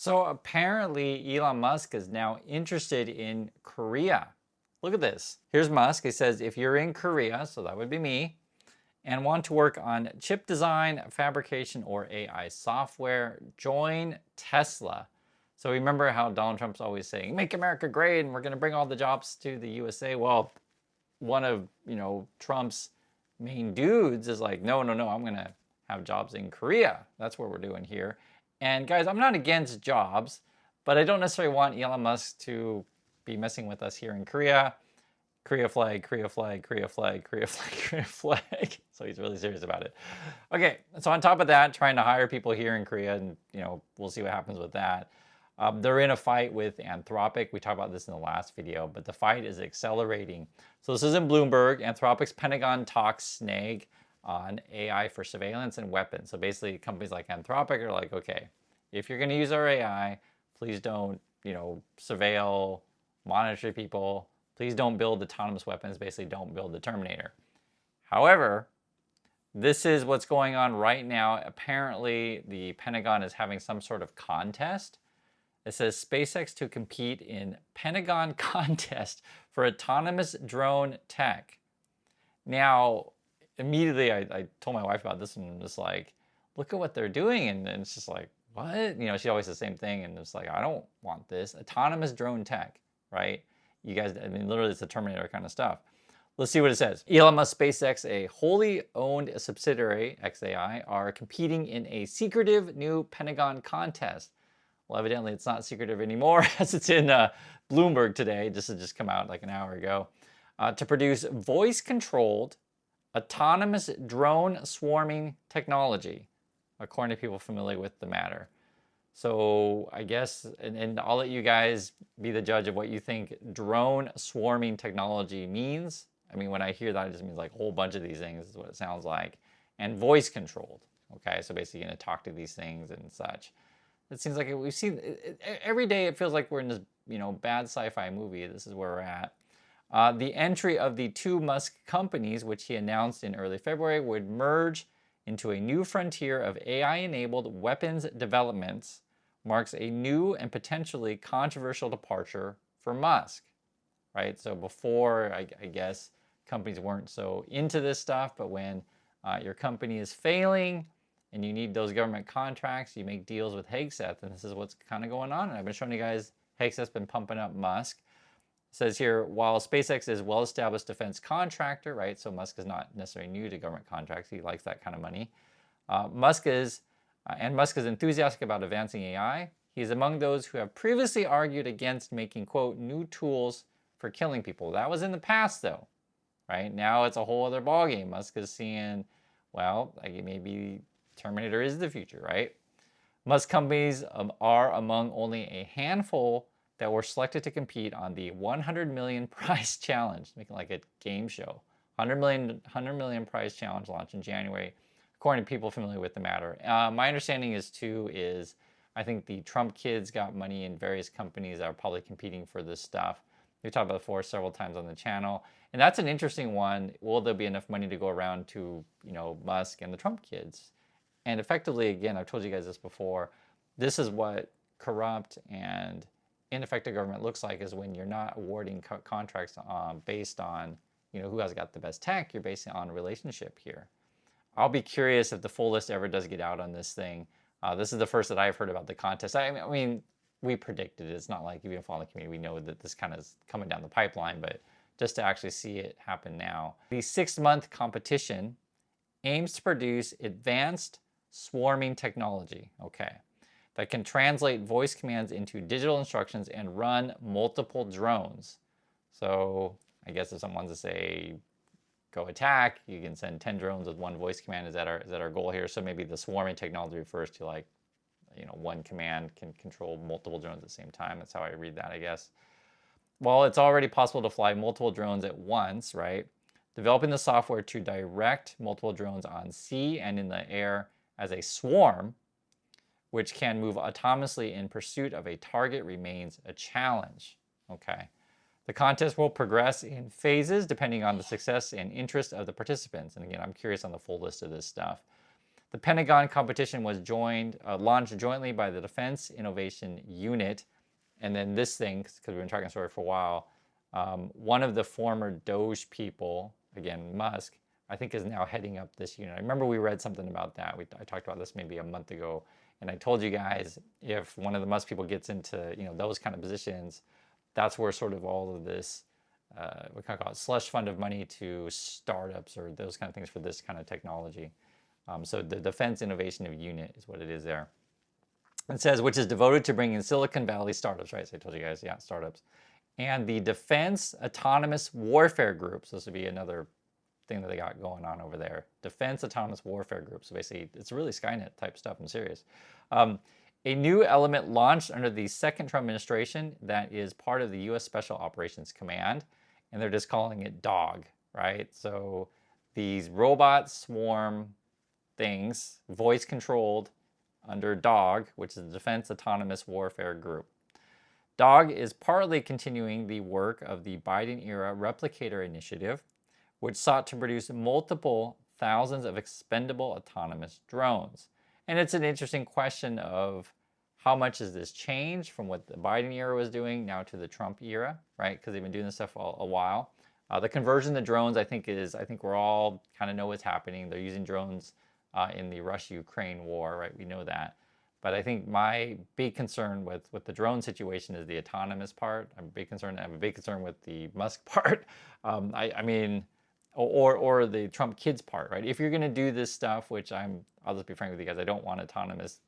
So apparently Elon Musk is now interested in Korea. Look at this. Here's Musk. He says, if you're in Korea, so that would be me, and want to work on chip design, fabrication, or AI software, join Tesla. So remember how Donald Trump's always saying, make America great, and we're going to bring all the jobs to the USA. Well, one of, Trump's main dudes is like, no, no, no, I'm going to have jobs in Korea. That's what we're doing here. And guys, I'm not against jobs, but I don't necessarily want Elon Musk to be messing with us here in Korea. Korea flag, Korea flag, Korea flag, Korea flag, Korea flag. So he's really serious about it. Okay, so on top of that, trying to hire people here in Korea, and we'll see what happens with that. They're in a fight with Anthropic. We talked about this in the last video, but the fight is accelerating. So this is in Bloomberg. Anthropic's Pentagon talks snag on AI for surveillance and weapons. So basically, companies like Anthropic are like, okay, if you're going to use our AI, please don't, surveil, monitor people. Please don't build autonomous weapons. Basically, don't build the Terminator. However, this is what's going on right now. Apparently, the Pentagon is having some sort of contest. It says SpaceX to compete in Pentagon contest for autonomous drone tech. Now, immediately I told my wife about this and I'm just like, look at what they're doing. And it's just like, what? She always says the same thing. And it's like, I don't want this. Autonomous drone tech, right? You guys, literally it's the Terminator kind of stuff. Let's see what it says. Elon Musk, SpaceX, a wholly owned subsidiary, XAI, are competing in a secretive new Pentagon contest. Well, evidently it's not secretive anymore as it's in Bloomberg today. This has just come out like an hour ago. To produce voice-controlled autonomous drone swarming technology, according to people familiar with the matter. So I guess, and I'll let you guys be the judge of what you think drone swarming technology means. When I hear that, it just means like a whole bunch of these things is what it sounds like. And voice controlled, okay? So basically you're gonna talk to these things and such. It seems like we've seen, every day it feels like we're in this, bad sci-fi movie. This is where we're at. The entry of the two Musk companies, which he announced in early February, would merge into a new frontier of AI-enabled weapons developments, marks a new and potentially controversial departure for Musk, right? So before, I guess, companies weren't so into this stuff, but when your company is failing and you need those government contracts, you make deals with Hegseth, and this is what's kind of going on. And I've been showing you guys, Hegseth's been pumping up Musk. It says here, while SpaceX is a well-established defense contractor, right? So Musk is not necessarily new to government contracts. He likes that kind of money. Musk is enthusiastic about advancing AI. He's among those who have previously argued against making, quote, new tools for killing people. That was in the past, though, right? Now it's a whole other ballgame. Musk is seeing, well, like maybe Terminator is the future, right? Musk companies are among only a handful that were selected to compete on the 100 million prize challenge, making like a game show. 100 million prize challenge launched in January, according to people familiar with the matter. My understanding is I think the Trump kids got money in various companies that are probably competing for this stuff. We've talked about it before several times on the channel. And that's an interesting one. Will there be enough money to go around to, Musk and the Trump kids? And effectively, again, I've told you guys this before, this is what corrupt and ineffective government looks like, is when you're not awarding contracts based on, who has got the best tech. You're basing it on a relationship here. I'll be curious if the full list ever does get out on this thing. This is the first that I've heard about the contest. I mean, we predicted it. It's not like, if you follow the community, we know that this kind of is coming down the pipeline, but just to actually see it happen now. The 6-month competition aims to produce advanced swarming technology, okay, that can translate voice commands into digital instructions and run multiple drones. So I guess if someone wants to say, go attack, you can send 10 drones with one voice command. Is that our goal here? So maybe the swarming technology refers to like, one command can control multiple drones at the same time. That's how I read that, I guess. Well, it's already possible to fly multiple drones at once, right? Developing the software to direct multiple drones on sea and in the air as a swarm, which can move autonomously in pursuit of a target, remains a challenge. Okay. The contest will progress in phases depending on the success and interest of the participants. And again, I'm curious on the full list of this stuff. The Pentagon competition was launched jointly by the Defense Innovation Unit. And then this thing, because we've been tracking the story for a while, one of the former Doge people, again, Musk, I think is now heading up this unit. I remember we read something about that. I talked about this maybe a month ago. And I told you guys, if one of the Musk people gets into, those kind of positions, that's where sort of all of this, we kind of call it slush fund of money to startups or those kind of things for this kind of technology. So the Defense Innovation Unit is what it is there. It says, which is devoted to bringing Silicon Valley startups, right? So I told you guys, yeah, startups. And the Defense Autonomous Warfare Group. So this would be another thing that they got going on over there. Defense Autonomous Warfare Group. So basically, it's really Skynet type stuff. I'm serious. A new element launched under the second Trump administration that is part of the U.S. Special Operations Command. And they're just calling it DOG, right? So these robot swarm things, voice controlled, under DOG, which is the Defense Autonomous Warfare Group. DOG is partly continuing the work of the Biden-era Replicator Initiative, which sought to produce multiple thousands of expendable autonomous drones. And it's an interesting question of how much has this changed from what the Biden era was doing now to the Trump era, right? Because they've been doing this stuff for a while. The conversion to drones, I think we're all kind of know what's happening. They're using drones in the Russia-Ukraine war, right? We know that. But I think my big concern with the drone situation is the autonomous part. I have a big concern with the Musk part. I mean, or the Trump kids part, right? If you're going to do this stuff, which I'll just be frank with you guys, I don't want autonomous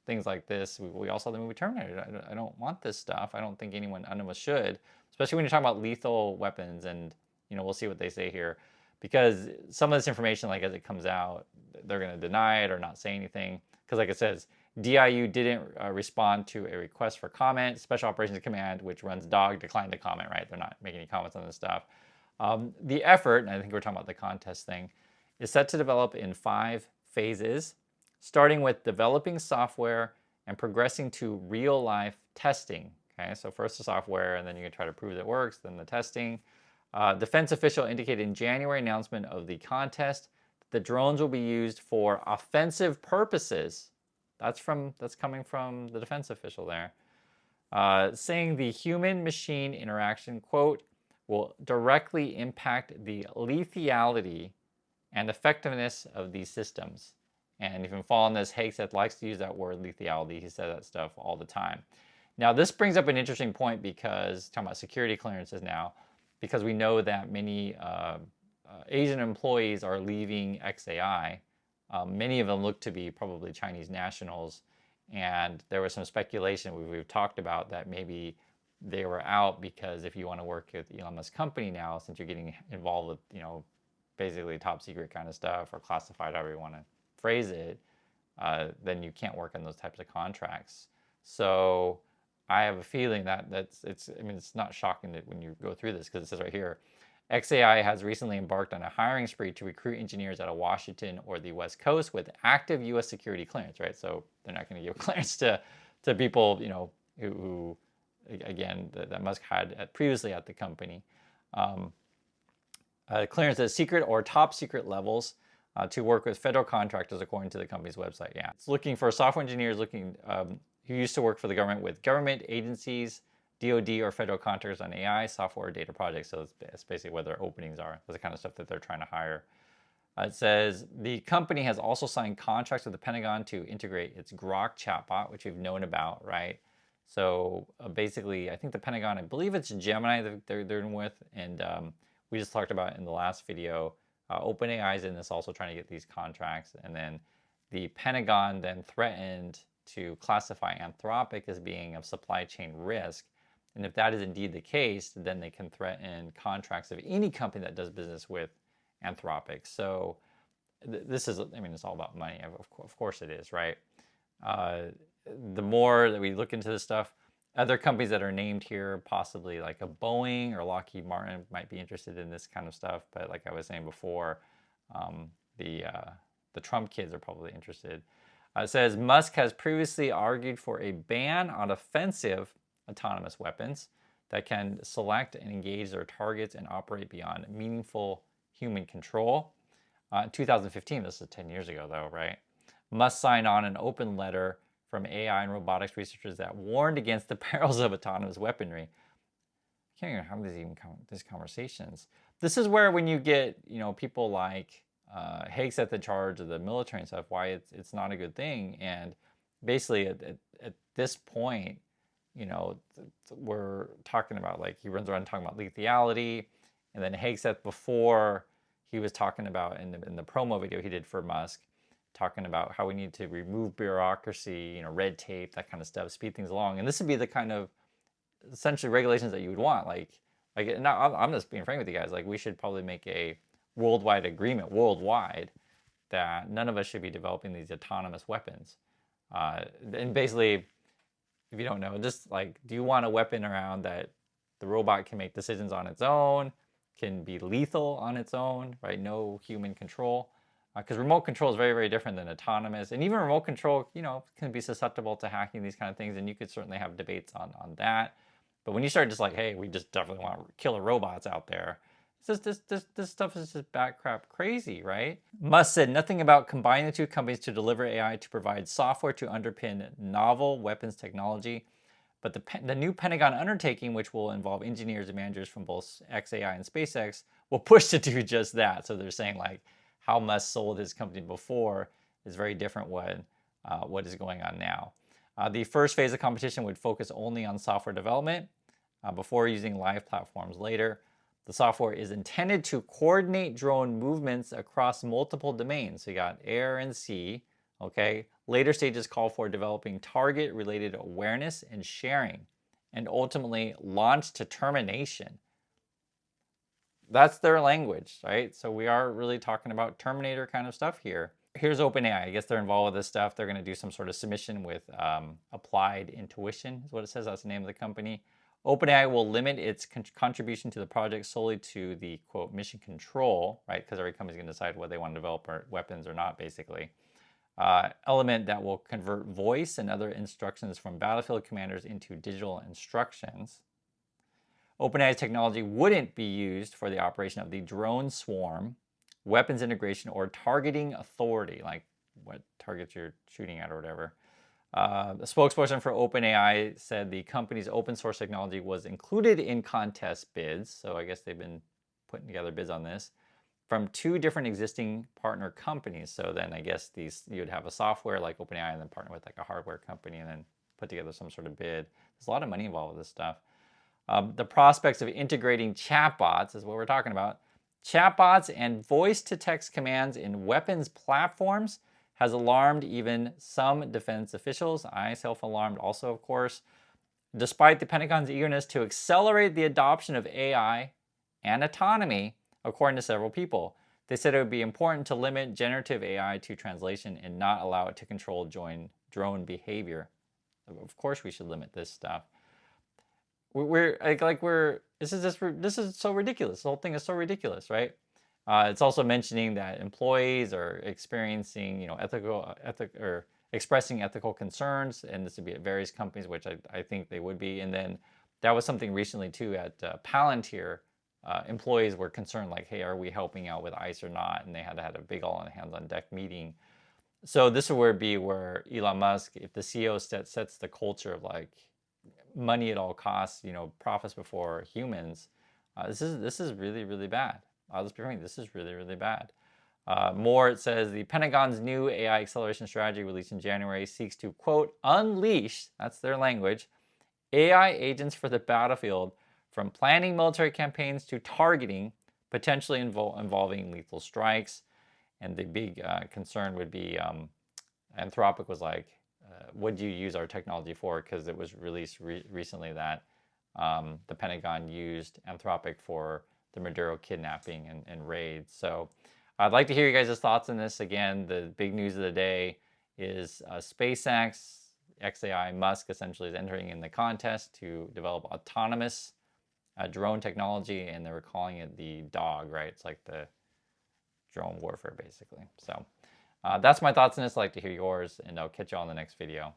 things like this. We all saw the movie Terminator. I don't want this stuff. I don't think none of us should, especially when you're talking about lethal weapons. And we'll see what they say here, because some of this information, like as it comes out, they're going to deny it or not say anything. Because like it says, DIU didn't respond to a request for comment. Special Operations Command, which runs DOG, declined to comment, right? They're not making any comments on this stuff. The effort, and I think we're talking about the contest thing, is set to develop in 5 phases, starting with developing software and progressing to real-life testing. Okay, so first the software, and then you can try to prove that it works, then the testing. Defense official indicated in January announcement of the contest that the drones will be used for offensive purposes. That's coming from the defense official there, saying the human-machine interaction, quote, will directly impact the lethality and effectiveness of these systems. And if you follow on this, Haigseth likes to use that word lethality. He says that stuff all the time. Now, this brings up an interesting point because, talking about security clearances now, because we know that many Asian employees are leaving XAI. Many of them look to be probably Chinese nationals. And there was some speculation we've talked about that maybe they were out because if you want to work with Elon Musk's company now, since you're getting involved with, basically top secret kind of stuff or classified, however you want to phrase it, then you can't work on those types of contracts. So I have a feeling that it's not shocking that when you go through this, because it says right here, XAI has recently embarked on a hiring spree to recruit engineers out of Washington or the West Coast with active U.S. security clearance, right? So they're not going to give clearance to people, who again, that Musk had previously at the company. Clearance at secret or top secret levels to work with federal contractors, according to the company's website. Yeah, it's looking for software engineers who used to work for the government with government agencies, DoD or federal contractors on AI, software, or data projects. So it's basically where their openings are. That's the kind of stuff that they're trying to hire. It says the company has also signed contracts with the Pentagon to integrate its Grok chatbot, which we've known about, right? So basically, I think the Pentagon, I believe it's Gemini that they're doing with, and we just talked about in the last video. OpenAI is in this also trying to get these contracts, and then the Pentagon then threatened to classify Anthropic as being of supply chain risk. And if that is indeed the case, then they can threaten contracts of any company that does business with Anthropic. So this is, it's all about money. Of course it is, right? The more that we look into this stuff, other companies that are named here, possibly like a Boeing or Lockheed Martin, might be interested in this kind of stuff. But like I was saying before, the Trump kids are probably interested. It says Musk has previously argued for a ban on offensive autonomous weapons that can select and engage their targets and operate beyond meaningful human control. In 2015, this is 10 years ago though, right? must sign on an open letter from AI and robotics researchers that warned against the perils of autonomous weaponry. I can't even have these conversations. This is where when you get, people like Hegseth in charge of the military and stuff, why it's not a good thing. And basically at this point, we're talking about, like, he runs around talking about lethality, and then Hegseth, before, he was talking about in the promo video he did for Musk, talking about how we need to remove bureaucracy, red tape, that kind of stuff, speed things along. And this would be the kind of essentially regulations that you would want. Like now, I'm just being frank with you guys. Like, we should probably make a worldwide agreement, worldwide, that none of us should be developing these autonomous weapons. And basically, if you don't know, just like, do you want a weapon around that the robot can make decisions on its own, can be lethal on its own, right? No human control. Because remote control is very, very different than autonomous. And even remote control, can be susceptible to hacking, these kind of things. And you could certainly have debates on that. But when you start just like, hey, we just definitely want killer robots out there, this stuff is just batcrap crazy, right? Musk said nothing about combining the two companies to deliver AI to provide software to underpin novel weapons technology. But the new Pentagon undertaking, which will involve engineers and managers from both xAI and SpaceX, will push to do just that. So they're saying, like, how Musk sold his company before is very different what is going on now. The first phase of competition would focus only on software development before using live platforms later. The software is intended to coordinate drone movements across multiple domains. So you got air and sea, okay? Later stages call for developing target-related awareness and sharing, and ultimately launch to termination. That's their language, right? So we are really talking about Terminator kind of stuff here. Here's OpenAI. I guess they're involved with this stuff. They're going to do some sort of submission with Applied Intuition, is what it says. That's the name of the company. OpenAI will limit its contribution to the project solely to the, quote, mission control, right? Because every company's going to decide whether they want to develop weapons or not, basically. Element that will convert voice and other instructions from battlefield commanders into digital instructions. OpenAI's technology wouldn't be used for the operation of the drone swarm, weapons integration, or targeting authority, like what targets you're shooting at or whatever. A spokesperson for OpenAI said the company's open source technology was included in contest bids, so I guess they've been putting together bids on this, from two different existing partner companies. So then I guess you'd have a software like OpenAI and then partner with like a hardware company and then put together some sort of bid. There's a lot of money involved with this stuff. The prospects of integrating chatbots is what we're talking about. Chatbots and voice-to-text commands in weapons platforms has alarmed even some defense officials. I self-alarmed also, of course. Despite the Pentagon's eagerness to accelerate the adoption of AI and autonomy, according to several people, they said it would be important to limit generative AI to translation and not allow it to control drone behavior. Of course, we should limit this stuff. This is so ridiculous. The whole thing is so ridiculous, right? It's also mentioning that employees are experiencing, expressing ethical concerns, and this would be at various companies, which I think they would be. And then that was something recently too at Palantir. Employees were concerned, like, hey, are we helping out with ICE or not? And they had a big all-hands-on-deck meeting. So this would be where Elon Musk, if the CEO sets the culture of like money at all costs, profits before humans, this is really, really bad. I'll just be frank, this is really, really bad. More, it says the Pentagon's new AI acceleration strategy released in January seeks to, quote, unleash, that's their language, AI agents for the battlefield, from planning military campaigns to targeting, potentially involving lethal strikes. And the big concern would be, Anthropic was like, what do you use our technology for? Because it was released recently that the Pentagon used Anthropic for the Maduro kidnapping and raids. So I'd like to hear you guys' thoughts on this. Again, the big news of the day is SpaceX, xAI, Musk essentially is entering in the contest to develop autonomous drone technology, and they were calling it the dog, right? It's like the drone warfare, basically. So that's my thoughts on this. I'd like to hear yours, and I'll catch you on the next video.